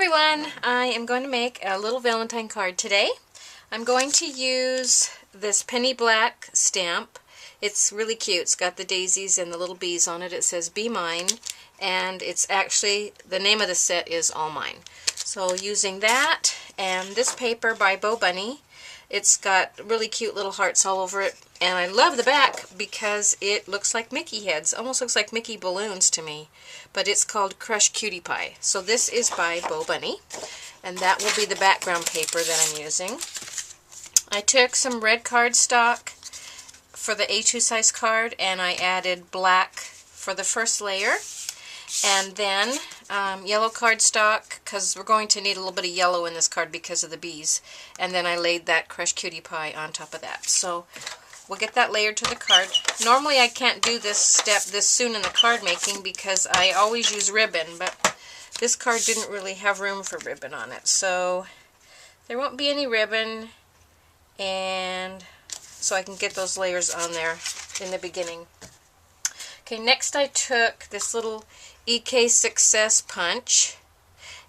everyone, I am going to make a little Valentine card today. I'm going to use this Penny Black stamp. It's really cute. It's got the daisies and the little bees on it. It says Be Mine, and it's actually, the name of the set is All Mine. So using that and this paper by Bo Bunny. It's got really cute little hearts all over it, and I love the back because it looks like Mickey heads. Almost looks like Mickey balloons to me, but it's called Crush Cutie Pie. So this is by Bo Bunny, and that will be the background paper that I'm using. I took some red cardstock for the A2 size card, and I added black for the first layer. And then yellow cardstock, because we're going to need a little bit of yellow in this card because of the bees. And then I laid that Crushed Cutie Pie on top of that. So we'll get that layered to the card. Normally I can't do this step this soon in the card making because I always use ribbon, but this card didn't really have room for ribbon on it. So there won't be any ribbon, and so I can get those layers on there in the beginning. Okay, next I took this little EK Success punch,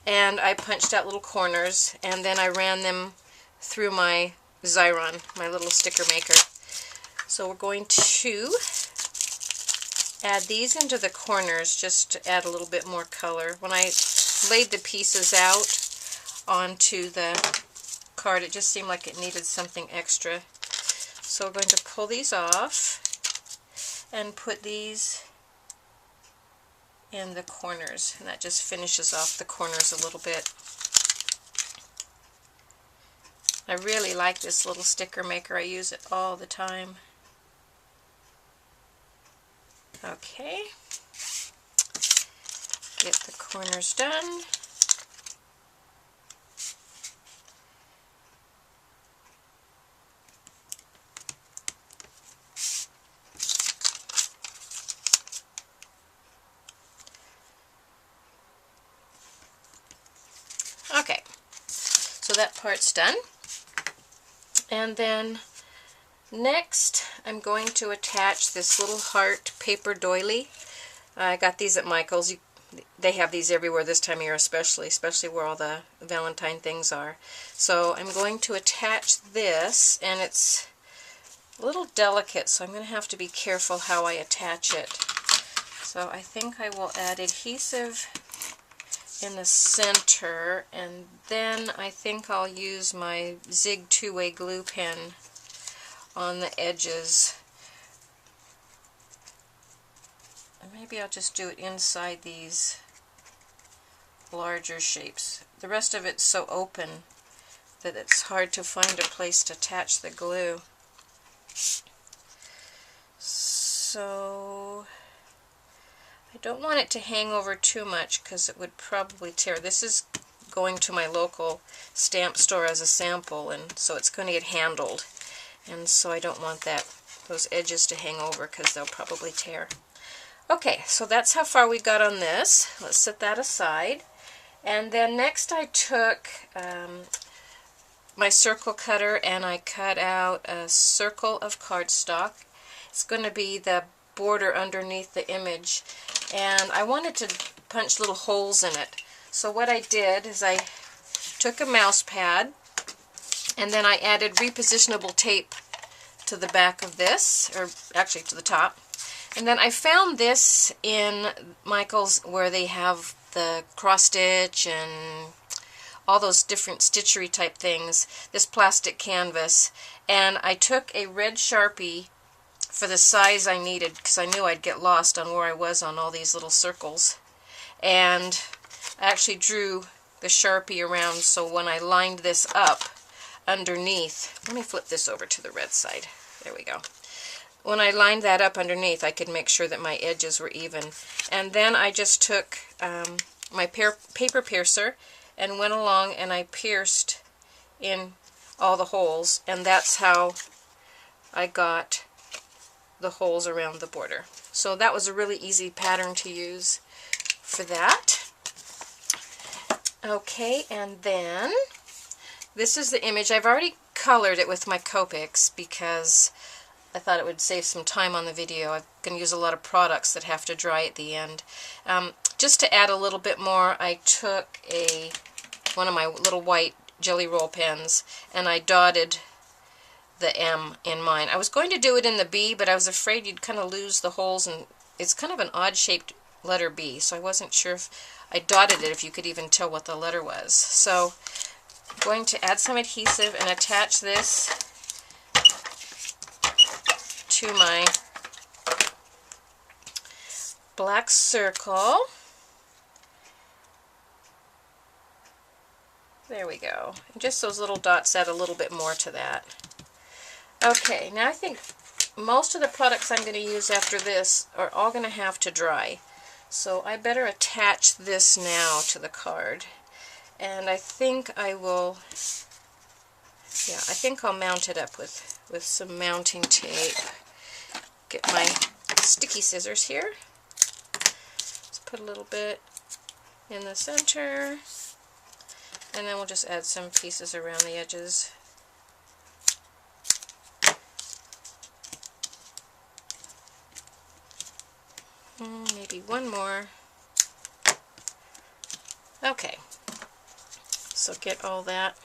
and I punched out little corners, and then I ran them through my Xyron, my little sticker maker. So we're going to add these into the corners just to add a little bit more color. When I laid the pieces out onto the card, it just seemed like it needed something extra. So we're going to pull these off and put these in the corners, and that just finishes off the corners a little bit. I really like this little sticker maker. I use it all the time. Okay, get the corners done. Okay, so that part's done. And then next I'm going to attach this little heart paper doily. I got these at Michael's. They have these everywhere this time of year, especially where all the Valentine things are. So I'm going to attach this, and it's a little delicate, so I'm going to have to be careful how I attach it. So I think I will add adhesive in the center, and then I think I'll use my Zig 2-way glue pen on the edges. And maybe I'll just do it inside these larger shapes. The rest of it's so open that it's hard to find a place to attach the glue. So I don't want it to hang over too much because it would probably tear. This is going to my local stamp store as a sample, and so it's going to get handled. And so I don't want those edges to hang over because they'll probably tear. Okay, so that's how far we got on this. Let's set that aside. And then next I took my circle cutter, and I cut out a circle of cardstock. It's going to be the border underneath the image, and I wanted to punch little holes in it. So what I did is I took a mouse pad, and then I added repositionable tape to the back of this, or actually to the top. And then I found this in Michael's, where they have the cross stitch and all those different stitchery type things, this plastic canvas, and I took a red Sharpie for the size I needed because I knew I'd get lost on where I was on all these little circles. And I actually drew the Sharpie around, so when I lined this up underneath, let me flip this over to the red side. There we go. When I lined that up underneath, I could make sure that my edges were even. And then I just took my paper piercer and went along and I pierced in all the holes, and that's how I got the holes around the border. So that was a really easy pattern to use for that. Okay, and then this is the image. I've already colored it with my Copics because I thought it would save some time on the video. I'm going to use a lot of products that have to dry at the end. Just to add a little bit more, I took a one of my little white Jelly Roll pens, and I dotted the M in mine. I was going to do it in the B, but I was afraid you'd kind of lose the holes, and it's kind of an odd-shaped letter B, so I wasn't sure if I dotted it, if you could even tell what the letter was. So I'm going to add some adhesive and attach this to my black circle. There we go. And just those little dots add a little bit more to that. Okay, now I think most of the products I'm going to use after this are all going to have to dry. So I better attach this now to the card. And I think I will, yeah, I think I'll mount it up with some mounting tape. Get my sticky scissors here. Let's put a little bit in the center. And then we'll just add some pieces around the edges. Maybe one more. Okay, so get all that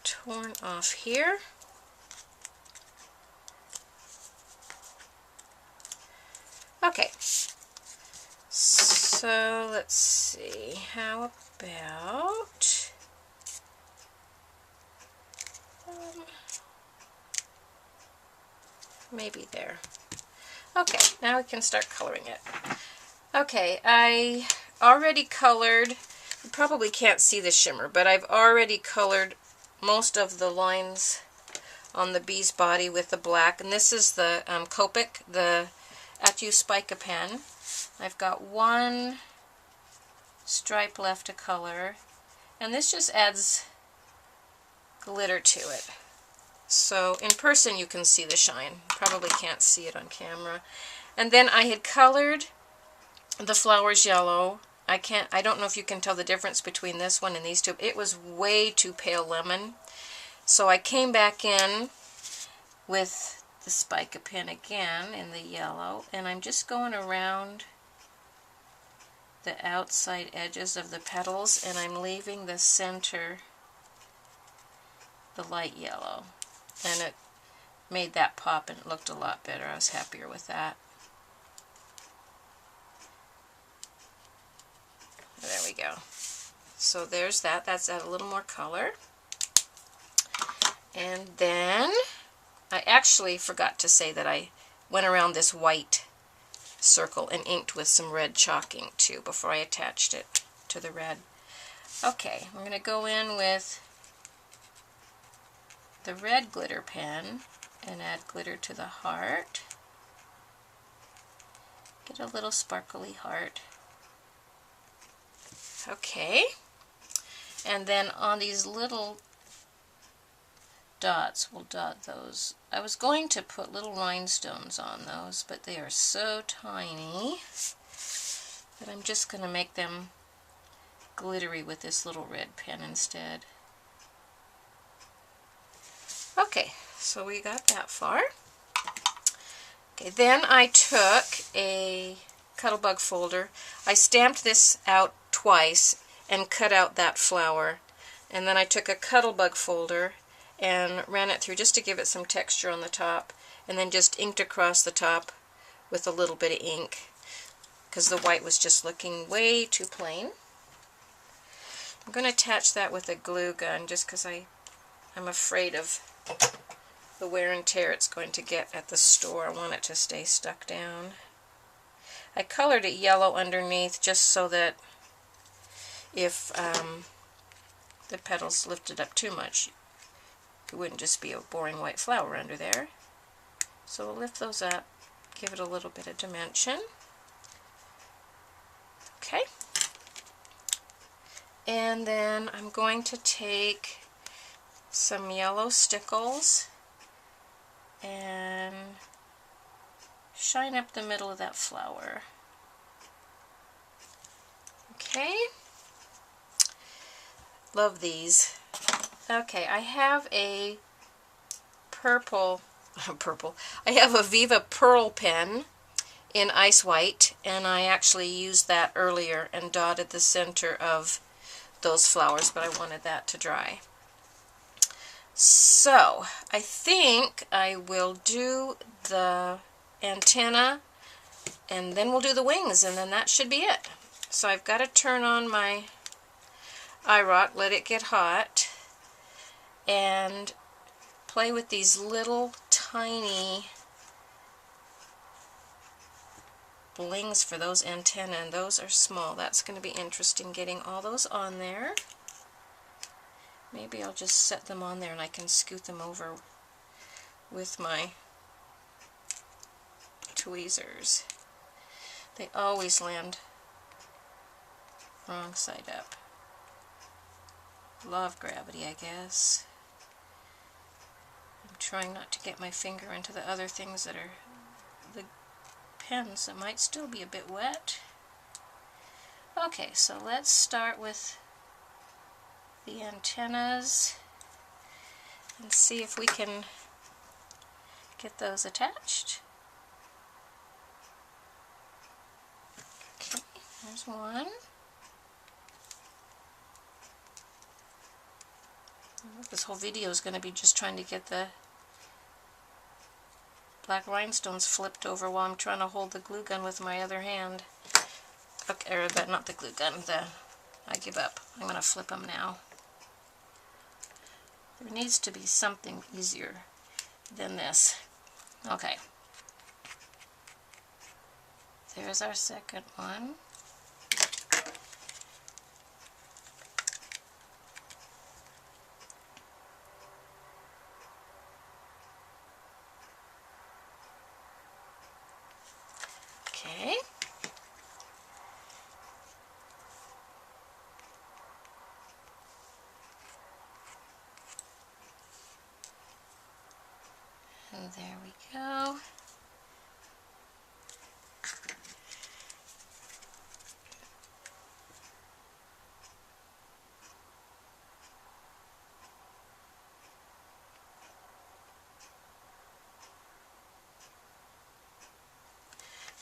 torn off here. Okay, so let's see, how about maybe there. Okay, now we can start coloring it. Okay, I already colored, you probably can't see the shimmer, but I've already colored most of the lines on the bee's body with the black, and this is the Copic, the Atu Spica pen. I've got one stripe left to color, and this just adds glitter to it. So in person you can see the shine. Probably can't see it on camera. And then I had colored the flowers yellow. I don't know if you can tell the difference between this one and these two. It was way too pale lemon. So I came back in with the Spica pen again in the yellow, and I'm just going around the outside edges of the petals, and I'm leaving the center the light yellow. And it made that pop and it looked a lot better. I was happier with that. There we go. So there's that. That's add a little more color. And then I actually forgot to say that I went around this white circle and inked with some red chalk ink too before I attached it to the red. Okay, I'm going to go in with the red glitter pen and add glitter to the heart. Get a little sparkly heart. Okay, and then on these little dots, we'll dot those. I was going to put little rhinestones on those, but they are so tiny that I'm just going to make them glittery with this little red pen instead. Okay, so we got that far. Okay, then I took a Cuttlebug folder. I stamped this out twice and cut out that flower. And then I took a Cuttlebug folder and ran it through just to give it some texture on the top, and then just inked across the top with a little bit of ink because the white was just looking way too plain. I'm going to attach that with a glue gun just because I'm afraid of the wear and tear it's going to get at the store. I want it to stay stuck down. I colored it yellow underneath just so that if the petals lifted up too much, it wouldn't just be a boring white flower under there. So we'll lift those up, give it a little bit of dimension. Okay. And then I'm going to take some yellow stickles and shine up the middle of that flower. Okay. Love these. Okay, I have a I have a Viva Pearl pen in Ice White, and I actually used that earlier and dotted the center of those flowers, but I wanted that to dry. So I think I will do the antenna and then we'll do the wings, and then that should be it. So I've got to turn on my iRock, let it get hot, and play with these little tiny blings for those antennae, and those are small. That's going to be interesting getting all those on there. Maybe I'll just set them on there and I can scoot them over with my tweezers. They always land wrong side up. Law of gravity, I guess. I'm trying not to get my finger into the other things that are the pens that might still be a bit wet. Okay, so let's start with the antennas and see if we can get those attached. Okay, there's one. This whole video is going to be just trying to get the black rhinestones flipped over while I'm trying to hold the glue gun with my other hand. Okay, or not the glue gun, I give up. I'm going to flip them now. There needs to be something easier than this. Okay. There's our second one. Okay. And there we go.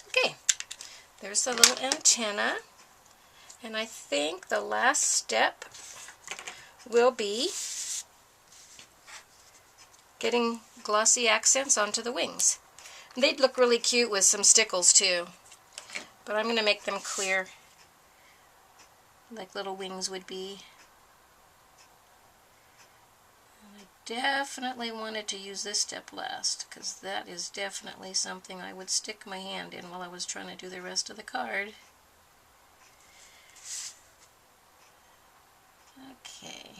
Okay, there's the little antenna, and I think the last step will be getting glossy accents onto the wings. They'd look really cute with some stickles too, but I'm going to make them clear like little wings would be. And I definitely wanted to use this step last, because that is definitely something I would stick my hand in while I was trying to do the rest of the card. Okay.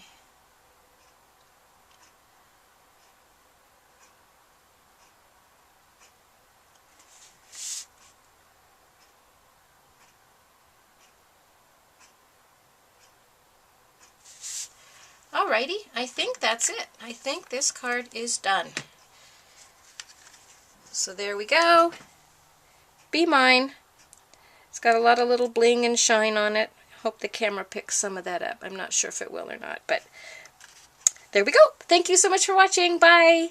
Alrighty, I think that's it. I think this card is done. So there we go. Be Mine. It's got a lot of little bling and shine on it. Hope the camera picks some of that up. I'm not sure if it will or not, but there we go. Thank you so much for watching. Bye.